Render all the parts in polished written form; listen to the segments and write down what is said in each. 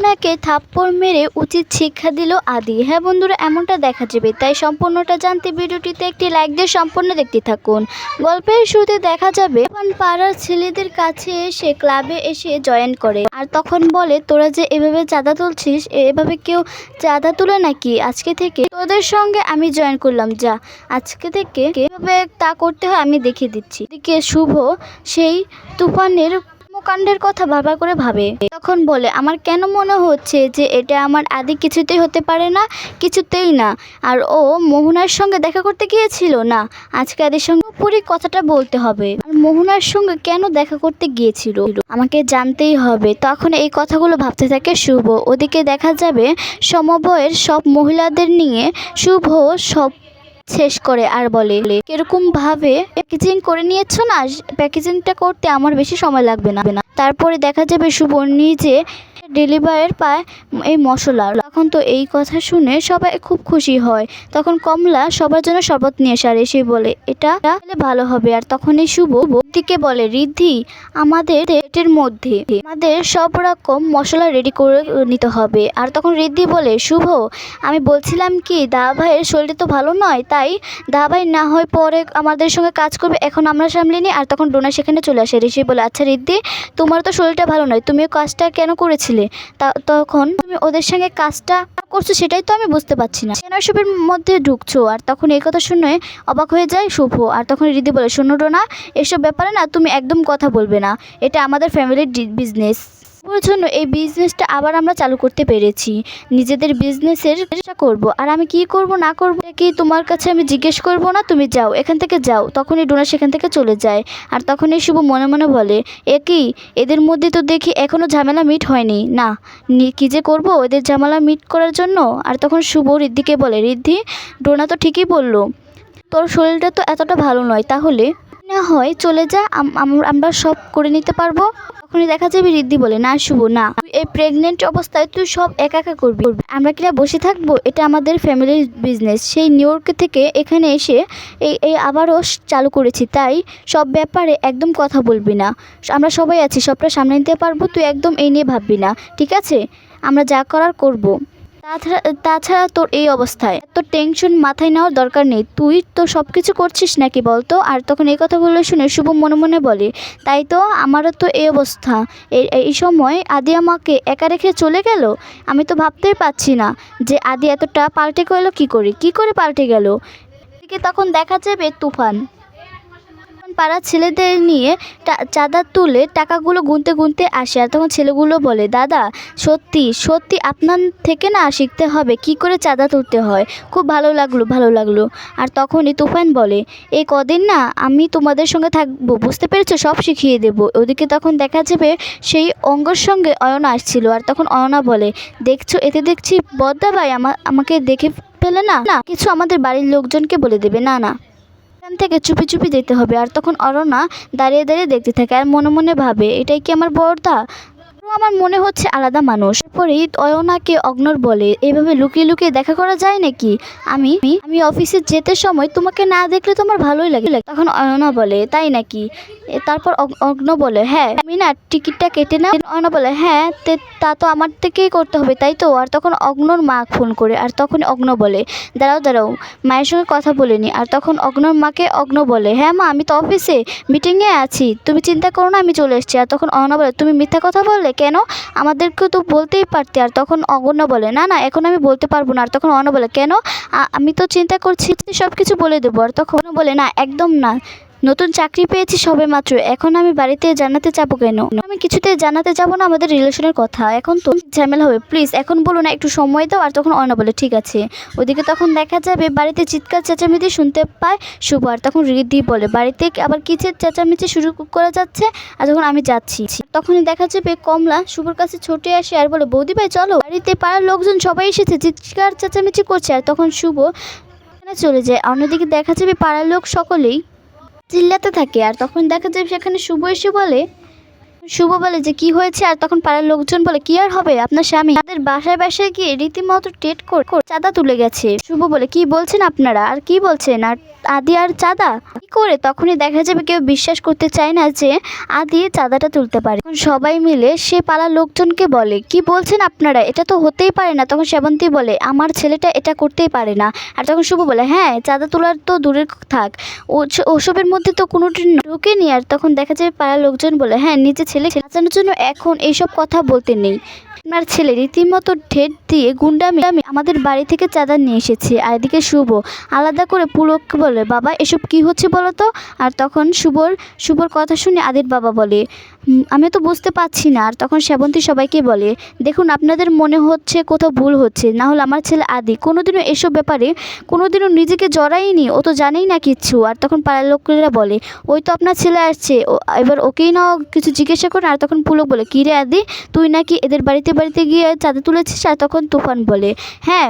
মোহনাকে থাপ্পড় মেরে উচিত শিক্ষা দিল আদি। হ্যাঁ বন্ধুরা, এমনটা দেখা যাবে, তাই সম্পূর্ণটা জানতে ভিডিওটিতে একটি লাইক দিয়ে সম্পূর্ণ দেখতে থাকুন। গল্পের শুরুতে দেখা যাবে তখন পাড়ার ছেলেদের কাছে এসে ক্লাবে এসে জয়েন করে, আর তখন বলে তোরা যে এভাবে চাঁদা তুলছিস, এভাবে কেউ চাঁদা তুলে নাকি? আজকে থেকে তোদের সঙ্গে আমি জয়েন করলাম, যা আজকে থেকে কিভাবে তা করতে হয় আমি দেখিয়ে দিচ্ছি। এদিকে শুভ সেই তুফানের কর্মকাণ্ডের কথা বারবার করে ভাবে, তখন বলে আমার কেন মনে হচ্ছে যে এটা আমার আদি কিছুতেই হতে পারে না, কিছুতেই না। আর ও মোহনার সঙ্গে দেখা করতে গিয়েছিল না, আজকে আদির সঙ্গে পুরো কথাটা বলতে হবে। আর মোহনার সঙ্গে কেন দেখা করতে গিয়েছিল আমাকে জানতেই হবে। তখন এই কথাগুলো ভাবতে থাকে শুভ। ওদিকে দেখা যাবে সমবয়ের সব মহিলাদের নিয়ে শুভ সব শেষ করে আর বলে কিরকম ভাবে প্যাকেজিং করে নিয়েছো না, প্যাকেজিংটা করতে আমার বেশি সময় লাগবে না। তারপরে দেখা যাবে শুভ নিজে ডেলিভারের পায় এই মশলা। তখন তো এই কথা শুনে সবাই খুব খুশি হয়। তখন কমলা সবার জন্য শরবত নিয়ে আসে আর এসে বলে এটা ভালো হবে। আর তখনই শুভ দিকে বলে রিদ্ধি আমাদের এর মধ্যে আমাদের সব রকম মশলা রেডি করে নিতে হবে। আর তখন রিদ্ধি বলে শুভ আমি বলছিলাম কি দাদা ভাইয়ের শরীরটা তো ভালো নয়, তাই দাদা ভাই না হয় পরে আমাদের সঙ্গে কাজ করবে, এখন আমরা সামলে নিই। আর তখন ডোনা সেখানে চলে আসে। ঋষি বলে আচ্ছা রিদ্ধি তোমার তো শরীরটা ভালো নয়, তুমিও কাজটা কেন করেছিলে? তখন তুমি ওদের সঙ্গে কাজটা করছো সেটাই তো আমি বুঝতে পারছি না, কেন এসবের মধ্যে ঢুকছো? আর তখন এই কথা শুনে অবাক হয়ে যায় শুভ। আর তখন রিদ্ধি বলে শোনো ডোনা, এসব ব্যাপারে না তুমি একদম কথা বলবে না, এটা আমাদের ফ্যামিলির বিজনেস। ওর জন্য এই বিজনেসটা আবার আমরা চালু করতে পেরেছি, নিজেদের বিজনেসের চেষ্টা করব। আর আমি কি করব না করব কি তোমার কাছে আমি জিজ্ঞেস করব না, তুমি যাও এখান থেকে যাও। তখনই ডোনা সেখান থেকে চলে যায়। আর তখনই শুভ মনে মনে বলে একই এদের মধ্যে তো দেখি এখনও ঝামেলা মিট হয়নি না, কী যে করবো এদের ঝামেলা মিট করার জন্য। আর তখন শুভ রিদ্ধিকে বলে রিদ্ধি ডোনা তো ঠিকই বললো, তোর শরীরটা তো এতটা ভালো নয়, তাহলে না হয় চলে যা, আমরা সব করে নিতে পারবো। তখনই দেখা যাবে রিদ্ধি বলে না শুভ না, তুই এই প্রেগনেন্ট অবস্থায় তুই সব একা একা করবি, আমরা কিনা বসে থাকবো? এটা আমাদের ফ্যামিলির বিজনেস, সেই নিউ ইয়র্ক থেকে এখানে এসে এই আবারও চালু করেছি, তাই সব ব্যাপারে একদম কথা বলবি না, আমরা সবাই আছি, সবটা সামনে নিতে পারবো, তুই একদম এই নিয়ে ভাববি না, ঠিক আছে? আমরা যা করার করবো। তাছাড়া তোর এই অবস্থায় এত টেনশন মাথায় নেওয়ার দরকার নেই, তুই তো সব কিছু করছিস নাকি বলতো? আর তখন এই কথাগুলো শুনে শুভ মনে মনে বলে তাই তো, আমারও তো এই অবস্থা, এই সময় আদি আমাকে একা রেখে চলে গেল। আমি তো ভাবতেই পারছি না যে আদি এতটা পাল্টে গেল, কী করে পাল্টে গেল। তখন দেখা যাবে তুফান পাড়ার ছেলেদের নিয়ে চাঁদা তুলে টাকাগুলো গুনতে গুনতে আসে। আর তখন ছেলেগুলো বলে দাদা সত্যি সত্যি আপনার থেকে না শিখতে হবে কি করে চাঁদা তুলতে হয়, খুব ভালো লাগলো। আর তখনই তুফান বলে এই কদিন না আমি তোমাদের সঙ্গে থাকবো, বুঝতে পেরেছো, সব শিখিয়ে দেবো। ওদিকে তখন দেখা যাবে সেই অঙ্গর সঙ্গে অয়না আসছিল। আর তখন অয়না বলে দেখছো, এতে দেখছি বদ্দা ভাই আমাকে দেখে ফেলে না কিছু আমাদের বাড়ির লোকজনকে বলে দেবে, না এখান থেকে চুপি চুপি যেতে হবে। আর তখন অরণা দাঁড়িয়ে দাঁড়িয়ে দেখতে থাকে আর মনে মনে ভাবে এটাই কি আমার বড়দা, আমার মনে হচ্ছে আলাদা মানুষ। পরেই অয়নাকে অগ্নর বলে এভাবে লুকিয়ে লুকিয়ে দেখা করা যায় নাকি? আমি অফিসে যেতে সময় তোমাকে না দেখলে তোমার ভালোই লাগে। তখন অয়না বলে তাই নাকি? তারপর অগ্ন বলে হ্যাঁ আমি না টিকিটটা কেটে না। অয়না বলে হ্যাঁ তা তো আমার থেকেই করতে হবে তাই তো। আর তখন অগ্নর মা ফোন করে। আর তখন অগ্ন বলে দাঁড়াও মায়ের সঙ্গে কথা বলে নি। আর তখন অগ্নর মাকে অগ্ন বলে হ্যাঁ মা আমি তো অফিসে মিটিংয়ে আছি, তুমি চিন্তা করো না আমি চলে এসেছি। আর তখন অয়না বলে তুমি মিথ্যা কথা বললে কেন, আমাদেরকে তো বলতেই পারতে। আর তখন অগণ্য বলে না এখন আমি বলতে পারবো না। আর তখন অন্য বলে কেন, আমি তো চিন্তা করছি সব কিছু বলে দেবো। আর তখন বলে না একদম না, নতুন চাকরি পেয়েছি সবে মাত্র, এখন আমি বাড়িতে জানাতে যাবো কেন? আমি কিছুতে জানাতে যাবো না আমাদের রিলেশনের কথা, এখন তো ঝামেলা হবে, প্লিজ এখন বলো না, একটু সময় দাও। আর তখন অয়না বলে ঠিক আছে। ওদিকে তখন দেখা যাবে বাড়িতে চিৎকার চেঁচামেচি শুনতে পায় শুভ। আর তখন রিদ্ধি বলে বাড়িতে আবার কিসের চেঁচামেচি শুরু করা যাচ্ছে। আর তখন আমি যাচ্ছি। তখনই দেখা যাবে কমলা শুভর কাছে ছুটে আসে আর বলে বৌদি ভাই চলো, বাড়িতে পাড়ার লোকজন সবাই এসেছে, চিৎকার চেঁচামেচি করছে। আর তখন শুভ চলে যায়। অন্যদিকে দেখা যাবে পাড়ার লোক সকলেই চিল্লাতে থাকে। আর তখন দেখা যায় সেখানে শুভ এসে বলে যে কি হয়েছে। আর তখন পাড়ার লোকজন বলে কি আর হবে, আপনার স্বামী তাদের বাসায় গিয়ে রীতিমতো টেট করে চাঁদা তুলে গেছে। শুভ বলে কি বলছেন আপনারা, আর কি বলছেন? আর আদি আর চাঁদা কি করে? তখনই দেখা যাবে কেউ বিশ্বাস করতে চায় না যে আদি চাঁদাটা তুলতে পারে। তখন সবাই মিলে সে পাড়ার লোকজনকে বলে, কি বলছেন আপনারা, এটা তো হতেই পারে না। তখন সেবন্তী বলে, আমার ছেলেটা এটা করতেই পারে না। আর তখন শুভ বলে, হ্যাঁ চাঁদা তোলার তো দূরের থাক, ওসবের মধ্যে তো কোনোদিন ঢুকেনি। আর তখন দেখা যায় পাড়ার লোকজন বলে, হ্যাঁ নিজের ছেলে বাঁচানোর জন্য এখন এইসব কথা বলতে নেই। আপনার ছেলে রীতিমতো ঠেট দিয়ে গুন্ডামি আমাদের বাড়ি থেকে চাঁদা নিয়ে এসেছে। আর এদিকে শুভ আলাদা করে পুলককে বলে, বাবা এসব কি হচ্ছে বলো তো? আর তখন শুভর কথা শুনে আদির বাবা বলে, আমি তো বুঝতে পারছি না। আর তখন সেবন্তী সবাইকে বলে, দেখুন আপনাদের মনে হচ্ছে কোথাও ভুল হচ্ছে, না হলে আমার ছেলে আদি কোনোদিনও এসব ব্যাপারে কোনোদিনও নিজেকে জড়ায়নি, ও তো জানেই না কিচ্ছু। আর তখন পাড়ার লোকেরা বলে, ওই তো আপনার ছেলে আসছে, এবার ওকেই না কিছু জিজ্ঞাসা করে। আর তখন পুলক বলে, কী রে আদি, তুই নাকি এদের বাড়িতে গিয়ে চাঁদা তুলেছিস? আর তখন তুফান বলে, হ্যাঁ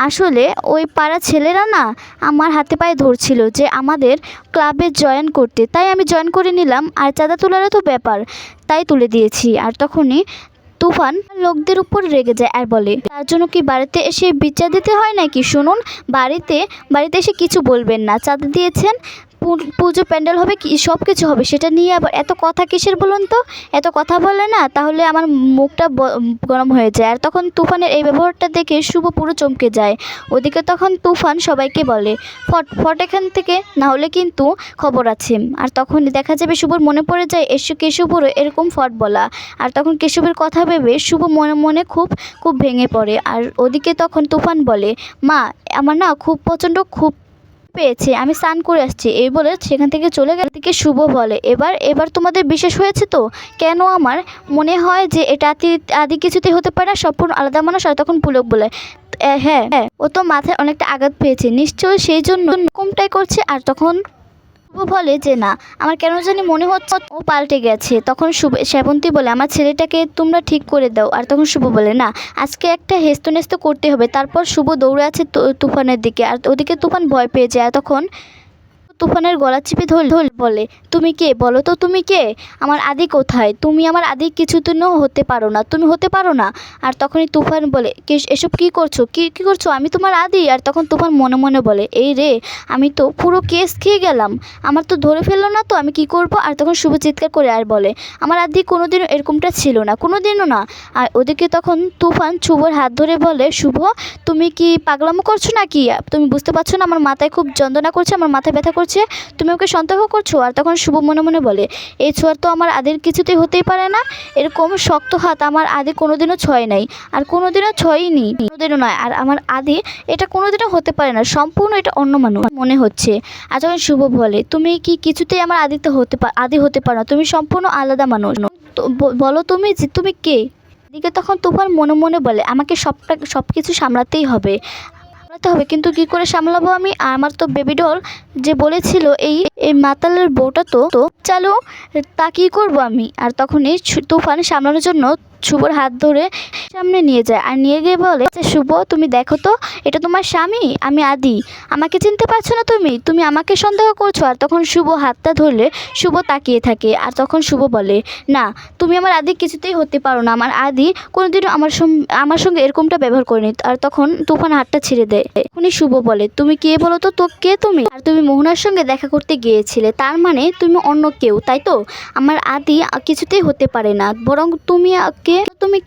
আসলে ওই পাড়ার ছেলেরা না আমার হাতে পায়ে ধরছিল যে আমাদের ক্লাবে জয়েন করতে, তাই আমি জয়েন করে নিলাম। আর চাঁদা তোলারও তো ব্যাপার, তাই তুলে দিয়েছি। আর তখনই তুফান লোকদের উপর রেগে যায় আর বলে, তার জন্য কি বাড়িতে এসে বিচার দিতে হয় নাকি? শুনুন, বাড়িতে এসে কিছু বলবেন না, চাঁদা দিয়েছেন, পুজো প্যান্ডেল হবে, কি সব কিছু হবে, সেটা নিয়ে আবার এত কথা কিসের বলুন তো? এত কথা বলে না, তাহলে আমার মুখটা গরম হয়ে যায়। আর তখন তুফানের এই ব্যবহারটা দেখে শুভ পুরো চমকে যায়। ওদিকে তখন তুফান সবাইকে বলে, ফট এখান থেকে, না হলে কিন্তু খবর আছে। আর তখন দেখা যাবে শুভর মনে পড়ে যায় কেশবরও এরকম ফট বলা। আর তখন কেশবের কথা ভেবে শুভ মনে মনে খুব ভেঙে পড়ে। আর ওদিকে তখন তুফান বলে, মা আমার না প্রচণ্ড পেয়েছে, আমি স্নান করে আসছি, এই বলে সেখান থেকে চলে গেল। দিকে শুভ বলে, এবার তোমাদের বিশেষ হয়েছে তো? কেন আমার মনে হয় যে এটা আদি কিছুতেই হতে পারে না, সম্পূর্ণ আলাদা মানুষ। আর তখন পুলক বলে, হ্যাঁ ও তো মাথায় অনেকটা আঘাত পেয়েছে, নিশ্চয়ই সেই জন্য এরকমটাই করছে। আর তখন শুভ বলে যে, না আমার কেন জানি মনে হচ্ছে ও পাল্টে গেছে। তখন সেবন্তী বলে, আমার ছেলেটাকে তোমরা ঠিক করে দাও। আর তখন শুভ বলে, না আজকে একটা হেস্তনেস্ত করতে হবে। তারপর শুভ দৌড়ে আছে তুফানের দিকে। আর ওদিকে তুফান ভয় পেয়ে যায়। তখন তুফানের গলা চিপে ধরে বলে, তুমি কে বলো তো, তুমি কে? আমার আদি কোথায়? তুমি আমার আদি কিছুদিনও হতে পারো না, তুমি হতে পারো না। আর তখনই তুফান বলে, এসব কী করছো, কী করছো, আমি তোমার আদি। আর তখন তুফান মনে মনে বলে, এই রে আমি তো পুরো কেস খেয়ে গেলাম, আমার তো ধরে ফেললো না, তো আমি কি করব? আর তখন শুভ চিৎকার করে আর বলে, আমার আদি কোনোদিনও এরকমটা ছিল না, কোনোদিনও না। আর ওদিকে তখন তুফান শুভর হাত ধরে বলে, শুভ তুমি কি পাগলামো করছো নাকি? তুমি বুঝতে পারছো না আমার মাথায় খুব যন্ত্রণা করছে, আমার মাথায় ব্যথা করছে, তুমি ওকে সন্দেহ করছো? আর তখন শুভ মনে মনে বলে, এই ছোঁয়ার তো আমার আদির কিছুতেই হতেই পারে না, এরকম শক্ত হাত আমার আদি কোনোদিনও ছয় নাই, আর কোনোদিনও ছয়নি, কোনোদিনও নয়। আর আমার আদি এটা কোনোদিনও হতে পারে না, সম্পূর্ণ এটা অন্য মানুষ মনে হচ্ছে। আর তখন শুভ বলে, তুমি কি কিছুতেই আমার আদি হতে পারো না, তুমি সম্পূর্ণ আলাদা মানুষ। তো বলো তুমি যে তুমি কে? এদিকে তখন তুফান মনে মনে বলে, আমাকে সব কিছু সামলাতেই হবে, কিন্তু কি করে সামলাবো আমি? আমার তো বেবি ডল যে বলেছিল এই মাতালের বউটা তো চালু, তা কী করবো আমি? আর তখনই তুফান সামলানোর জন্য শুভর হাত ধরে সামনে নিয়ে যায়। আর নিয়ে গিয়ে বলে, শুভ তুমি দেখো তো, এটা তোমার স্বামী, আমি আদি, আমাকে চিনতে পারছো না তুমি আমাকে সন্দেহ করছো? আর তখন শুভ হাতটা ধরলে শুভ তাকিয়ে থাকে। আর তখন শুভ বলে, না তুমি আমার আদি কিছুতেই হতে পারো না, আমার আদি কোনোদিনও আমার সঙ্গে এরকমটা ব্যবহার করেনি। আর তখন তুফান হাতটা ছেড়ে দেয়। এখনই শুভ বলে, তুমি কে বলো তো কে তুমি? আর তুমি মোহনার সঙ্গে দেখা করতে গিয়েছিলে, তার মানে তুমি অন্য কেউ, তাই তো? আমার আদি কিছুতেই হতে পারে না, বরং তুমি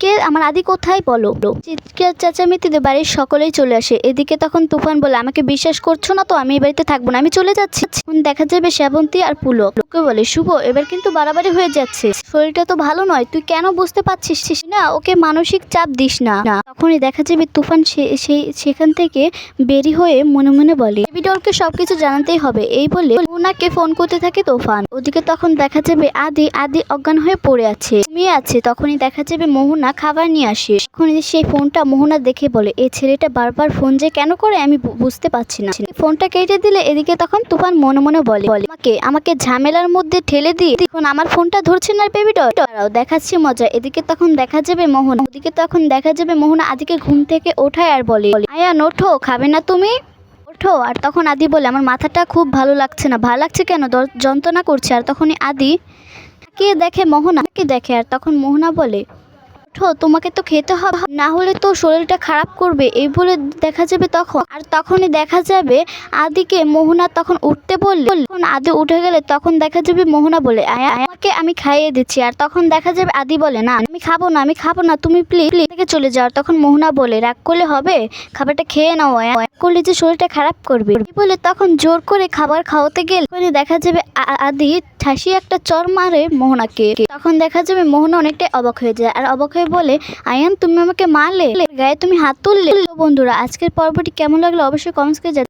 কে, আমার আদি কোথায় বলো? চিৎকার চেঁচামেচিতে বাড়ির সকলেই চলে আসে। এদিকে তখন তুফান বলে, আমাকে বিশ্বাস করছো না তো, আমি এই বাড়িতে থাকবো না, আমি চলে যাচ্ছি। দেখা যাবে সেবন্তী আর পুলক ওকে বলে, শুভ এবার কিন্তু বাড়াবাড়ি হয়ে যাচ্ছে, শরীরটা তো ভালো নয়, তুই কেন বুঝতে পারছিস না? ওকে মানসিক চাপ দিস না। তখনই দেখা যাবে তুফান সেখান থেকে বেরি হয়ে মনে মনে বলে, বেবি ডলকে সবকিছু জানাতেই হবে, এই বলে ওনাকে ফোন করতে থাকে তুফান। ওদিকে তখন দেখা যাবে আদি অজ্ঞান হয়ে পড়ে আছে, ঘুমিয়ে আছে। তখনই দেখা যাবে মোহনা খাবার নিয়ে আসে। তখন সেই ফোনটা মোহনা দেখে বলে, এই ছেলেটা বারবার ফোন যে কেন করে আমি বুঝতে পারছি না। ফোনটা কেটে দিলে এদিকে তখন তুফান মনে মনে বলে, আমাকে ঝামেলার মধ্যে ঠেলে দিয়ে এখন আমার ফোনটা ধরছে না বেবি ডল, দেখাচ্ছি মজা। এদিকে তখন দেখা যাবে মোহনা আদিকে ঘুম থেকে ওঠায় আর বলে, আয়ান ওঠো, খাবে না তুমি? ওঠো। আর তখন আদি বলে, আমার মাথাটা খুব ভালো লাগছে না। ভালো লাগছে কেন? যন্ত্রণা করছে। আর তখনই আদি কে দেখে, মোহনাকে দেখে। আর তখন মোহনা বলে, ওঠো, তোমাকে তো খেতে হবে, না হলে তো শরীরটা খারাপ করবে। এই বলে দেখা যাবে তখনই দেখা যাবে আদিকে মোহনা তখন উঠতে বললে, তখন আদি উঠে গেলে তখন দেখা যাবে মোহনা বলে আমাকে আমি খাইয়ে দিচ্ছি। আর তখন দেখা যাবে আদি বলে না আমি খাবো না তুমি প্লিজ থেকে চলে যাও। তখন মোহনা বলে রাগ করলে হবে, খাবারটা খেয়ে নাও, করলে যে শরীরটা খারাপ করবে। বলে তখন জোর করে খাবার খাওয়াতে গেলে দেখা যাবে আদি ঠাসি একটা চর মারে মোহনাকে। তখন দেখা যাবে মোহনা অনেকটাই অবাক হয়ে যায়, আর অবাক হয়ে বলে আয়ান তুমি আমাকে মারলে, গায়ে তুমি হাত তুললে। বন্ধুরা আজকের পর্বটি কেমন লাগলো অবশ্যই কমেন্টস করে